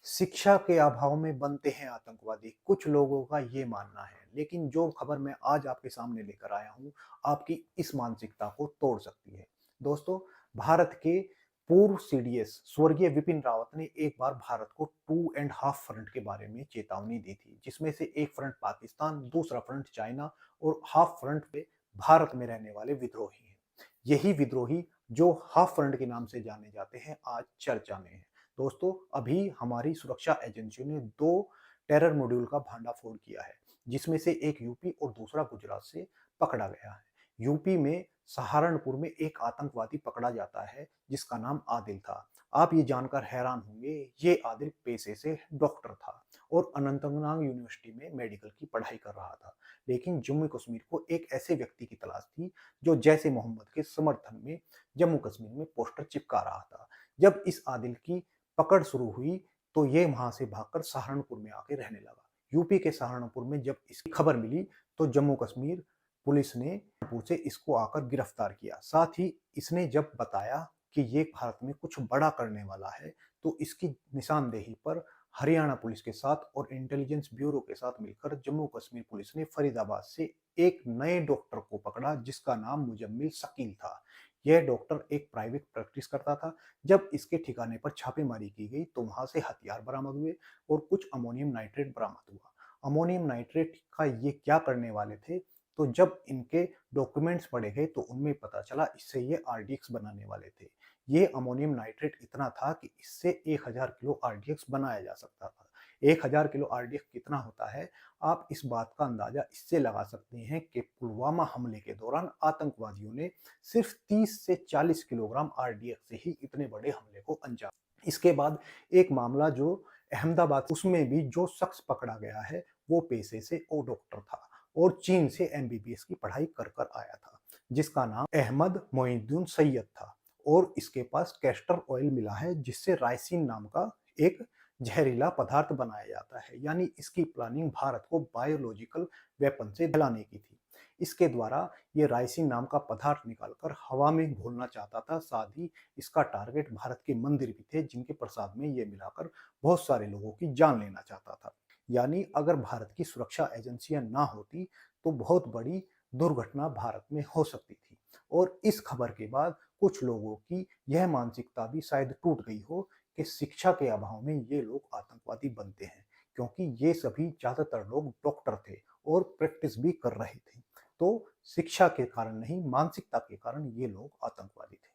शिक्षा के अभाव में बनते हैं आतंकवादी, कुछ लोगों का ये मानना है। लेकिन जो खबर मैं आज आपके सामने लेकर आया हूँ, आपकी इस मानसिकता को तोड़ सकती है। दोस्तों, भारत के पूर्व सीडीएस स्वर्गीय विपिन रावत ने एक बार भारत को टू एंड हाफ फ्रंट के बारे में चेतावनी दी थी, जिसमें से एक फ्रंट पाकिस्तान, दूसरा फ्रंट चाइना और हाफ फ्रंट पे भारत में रहने वाले विद्रोही हैं। यही विद्रोही जो हाफ फ्रंट के नाम से जाने जाते हैं, आज चर्चा में है। दोस्तों, अभी हमारी सुरक्षा एजेंसियों ने 2 टेरर मॉड्यूल का भांडाफोड़ किया है, जिसमें से एक यूपी और दूसरा गुजरात से पकड़ा गया है। यूपी में सहारनपुर में एक आतंकवादी पकड़ा जाता है, जिसका नाम आदिल था। आप ये जानकर हैरान होंगे, ये आदिल पेशे से डॉक्टर था और अनंतनाग यूनिवर्सिटी में मेडिकल की पढ़ाई कर रहा था। लेकिन जम्मू कश्मीर को एक ऐसे व्यक्ति की तलाश थी, जो जैश ए मोहम्मद के समर्थन में जम्मू कश्मीर में पोस्टर चिपका रहा था। जब इस आदिल की पकड़ शुरू हुई तो ये वहां से भागकर सहारनपुर में आके रहने लगा। यूपी के सहारनपुर में जब इसकी खबर मिली तो जम्मू कश्मीर पुलिस ने से इसको आकर गिरफ्तार किया। साथ ही इसने जब बताया कि ये भारत में कुछ बड़ा करने वाला है, तो इसकी निशानदेही पर हरियाणा पुलिस के साथ और इंटेलिजेंस ब्यूरो के साथ मिलकर जम्मू कश्मीर पुलिस ने फरीदाबाद से एक नए डॉक्टर को पकड़ा, जिसका नाम मुजम्मिल शकील था। यह डॉक्टर एक प्राइवेट प्रैक्टिस करता था। जब इसके ठिकाने पर छापेमारी की गई तो वहां से हथियार बरामद हुए और कुछ अमोनियम नाइट्रेट बरामद हुआ। अमोनियम नाइट्रेट का ये क्या करने वाले थे, तो जब इनके डॉक्यूमेंट्स पढ़े गए तो उनमें पता चला इससे ये आरडीएक्स बनाने वाले थे। ये अमोनियम नाइट्रेट इतना था कि इससे 1000 किलो आरडीएक्स बनाया जा सकता था। 1000 किलो आरडीएक्स कितना होता है, आप इस बात का अंदाजा इससे लगा सकते हैं कि पुलवामा हमले के दौरान आतंकवादियों ने सिर्फ 30 से 40 किलोग्राम आरडीएक्स से ही इतने बड़े हमले को अंजाम। इसके बाद एक मामला जो अहमदाबाद, उसमें भी जो शख्स पकड़ा गया है वो पेशे से वो डॉक्टर था और चीन से एमबीबीएस की पढ़ाई कर कर आया था, जिसका नाम अहमद मोइनुद्दीन सैयद था। और इसके पास कैस्टर ऑयल मिला है, जिससे राइसिन नाम का एक जहरीला पदार्थ बनाया जाता है। यानी इसकी प्लानिंग भारत को बायोलॉजिकल वेपन से जलाने की थी। इसके द्वारा ये राइसिन नाम का पदार्थ निकालकर हवा में घोलना चाहता था। साथ ही इसका टारगेट भारत के मंदिर भी थे, जिनके प्रसाद में ये मिलाकर बहुत सारे लोगों की जान लेना चाहता था। यानी अगर भारत की सुरक्षा एजेंसियां ना होती तो बहुत बड़ी दुर्घटना भारत में हो सकती थी। और इस खबर के बाद कुछ लोगों की यह मानसिकता भी शायद टूट गई हो कि शिक्षा के अभाव में ये लोग आतंकवादी बनते हैं, क्योंकि ये सभी ज्यादातर लोग डॉक्टर थे और प्रैक्टिस भी कर रहे थे। तो शिक्षा के कारण नहीं, मानसिकता के कारण ये लोग आतंकवादी थे।